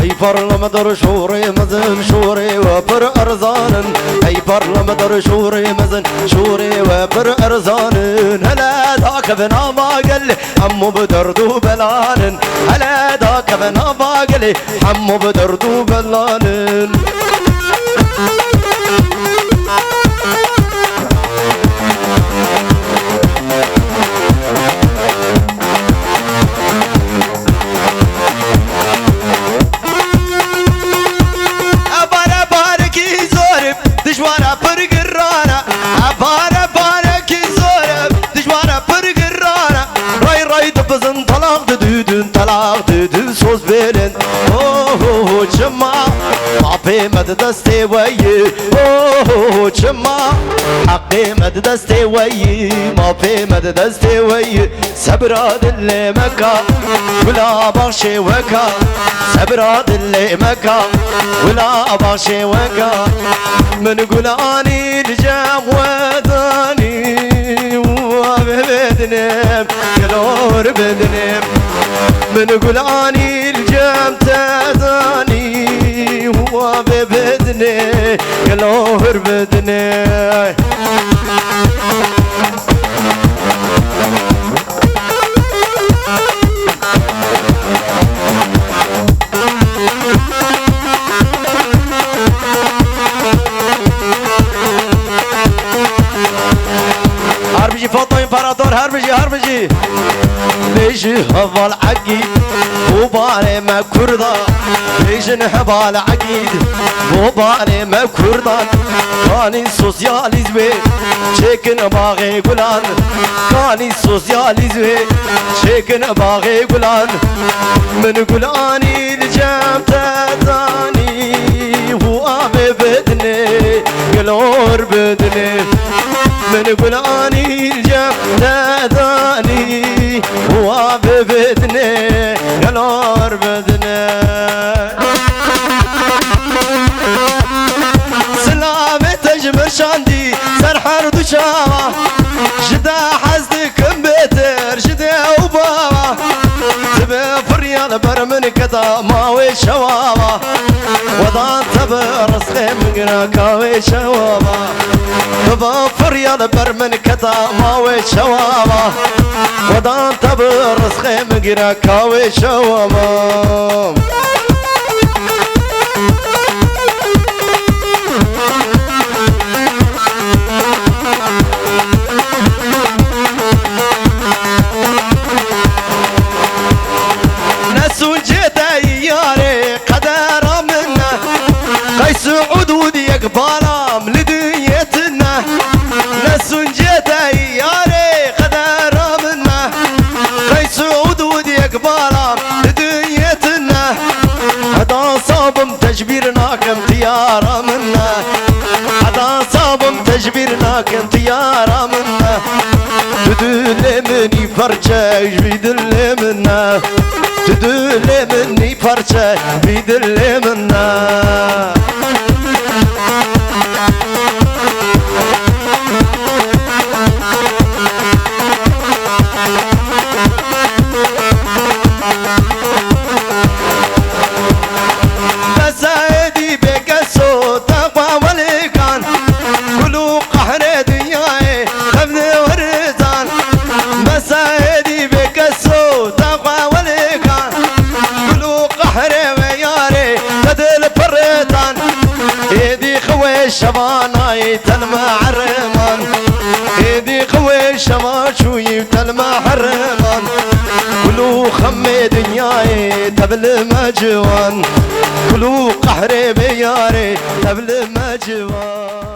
اي برلمدر شوري مزن شوري وبر ارزان اي برلمدر شوري مزن شوري وبر ارزان هلا ذاك بنا ما قال حمو بدردو بلان هلا ذاك بنا ما قال حمو بدردو بلان صوص بيلن اوه جما عبي مد دستي وي اوه جما حقي مد دستي وي ما في مد دستي وي سبراد اللي مكا ولا باشي وكا سبراد اللي مكا ولا باشي وكا من قلاني الجام وداني وبدنم كلور بدنم من قلاني الجام تاذاني هو ببدني كلور بدني هربجي فوطو امبراطور هربجي ليش هذا العقيد وبالي ما كردا ليش نحبا العقيد وبالي ما كردا كاني سوسياليزمي شكن باغي قلان كاني سوسياليزمي شكن باغي قلان من قلاني الجام تاذاني هو بدني قلور بدني من قلاني الجام تاذاني هو ببدني قلور بدني سلامة تجمر شاندي سرحر دشاوة جدا حزدك مبتر جدا وبابا تبي فريال برمن كتا ماوي شوابا وضان تبرسلي من كاوي شوابا تبي فريال برمن كتا ماوي شوابا وضان تبرسلي من كاوي شوابا سعود ودي قبالام لدنيتنا نسون جيتا ياري قدر منا قي سعود ودي قبالام لدنيتنا هذا صابم تجبيرنا كم تيارا منا هذا صابم تجبيرنا كم تيارا منا تدل مني فرجة بيدل منا تدل مني فرجة بيدل منا شباناي تلمع حرمان ايدي قوي شما شوي تلمع حرمان كلو خمي دنياي تبل مجوان كلو قحري بياري تبل مجوان